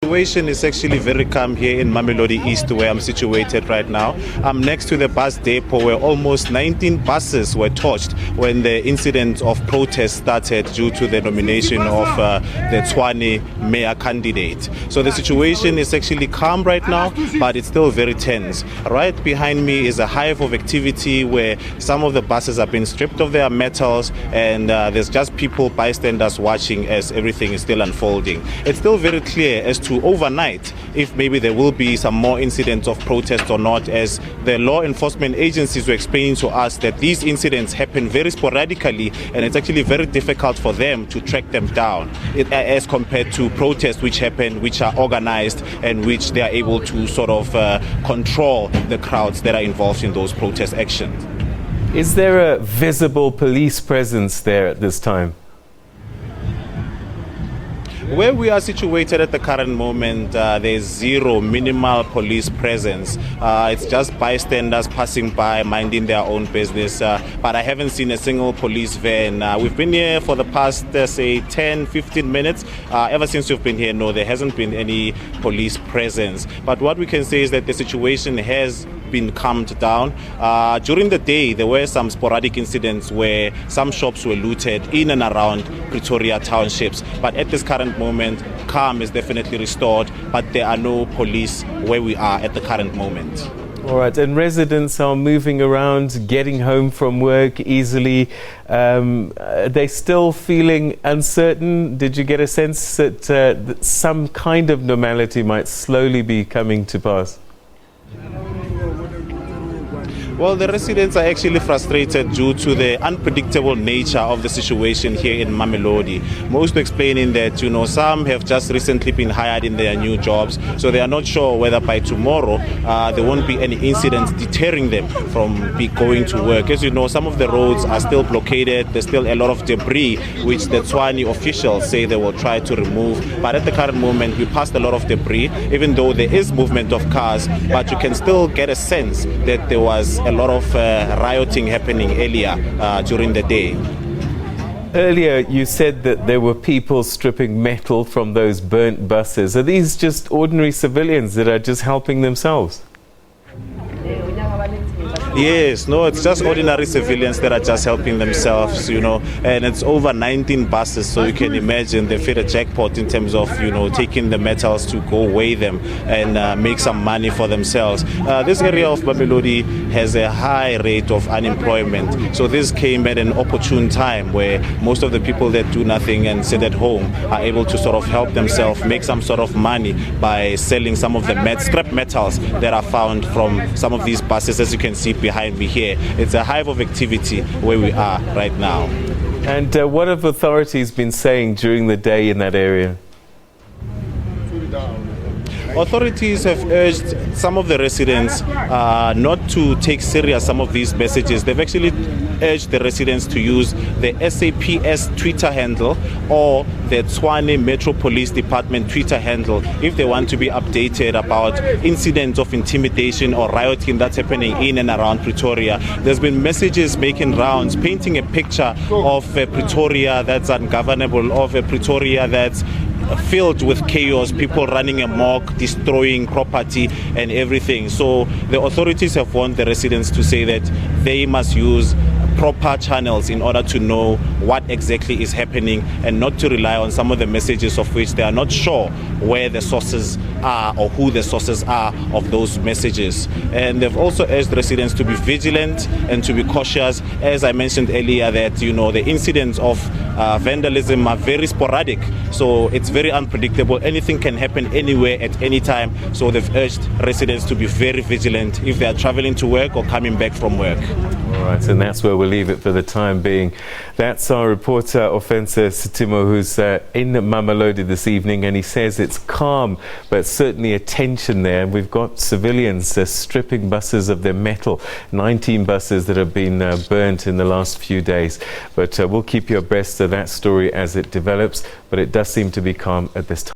The situation is actually very calm here in Mamelodi East, where I'm situated right now. I'm next to the bus depot where almost 19 buses were torched when the incident of protest started due to the nomination of the Tshwane mayor candidate. So the situation is actually calm right now, but it's still very tense. Right behind me is a hive of activity where some of the buses have been stripped of their metals, and there's just people, bystanders watching as everything is still unfolding. It's still very clear as to overnight if maybe there will be some more incidents of protest or not, as the law enforcement agencies were explaining to us that these incidents happen very sporadically and it's actually very difficult for them to track them down as compared to protests which are organized and which they are able to sort of control the crowds that are involved in those protest actions. Is there a visible police presence there at this time? Where we are situated at the current moment, there's zero, minimal police presence. It's just bystanders passing by, minding their own business. But I haven't seen a single police van. We've been here for the past, say, 10, 15 minutes. Ever since we've been here, no, there hasn't been any police presence. But what we can say is that the situation has been calmed down. During the day, there were some sporadic incidents where some shops were looted in and around Pretoria townships. But at this current moment, calm is definitely restored, but there are no police where we are at the current moment. All right, and residents are moving around, getting home from work easily. Are they still feeling uncertain? Did you get a sense that some kind of normality might slowly be coming to pass? Well, the residents are actually frustrated due to the unpredictable nature of the situation here in Mamelodi. Most explaining that, some have just recently been hired in their new jobs, so they are not sure whether by tomorrow there won't be any incidents deterring them from going to work. As you know, some of the roads are still blockaded. There's still a lot of debris, which the Tshwane officials say they will try to remove. But at the current moment, we passed a lot of debris, even though there is movement of cars, but you can still get a sense that there was a lot of rioting happening earlier during the day. Earlier you said that there were people stripping metal from those burnt buses. Are these just ordinary civilians that are just helping themselves? Yes, no, it's just ordinary civilians that are just helping themselves, and it's over 19 buses, so you can imagine they've hit a jackpot in terms of, taking the metals to go weigh them and make some money for themselves. This area of Mamelodi has a high rate of unemployment, so this came at an opportune time where most of the people that do nothing and sit at home are able to sort of help themselves make some sort of money by selling some of the scrap metals that are found from some of these buses, as you can see behind me here. It's a hive of activity where we are right now. And what have authorities been saying during the day in that area? Authorities have urged some of the residents not to take serious some of these messages. They've actually urged the residents to use the SABC Twitter handle or the Tshwane Metro Police Department Twitter handle if they want to be updated about incidents of intimidation or rioting that's happening in and around Pretoria. There's been messages making rounds painting a picture of Pretoria that's ungovernable, of Pretoria that's filled with chaos, people running amok, destroying property and everything. So the authorities have warned the residents to say that they must use proper channels in order to know what exactly is happening and not to rely on some of the messages of which they are not sure where the sources are or who the sources are of those messages. And they've also urged residents to be vigilant and to be cautious. As I mentioned earlier, that the incidents of vandalism are very sporadic, so it's very unpredictable. Anything can happen anywhere at any time, so they've urged residents to be very vigilant if they are traveling to work or coming back from work. All right, and that's where we'll leave it for the time being. That's our reporter Ofentse Setimo, who's in Mamelodi this evening, and he says it's calm, but certainly a tension there. We've got civilians stripping buses of their metal, 19 buses that have been burnt in the last few days. But we'll keep you abreast of that story as it develops, but it does seem to be calm at this time.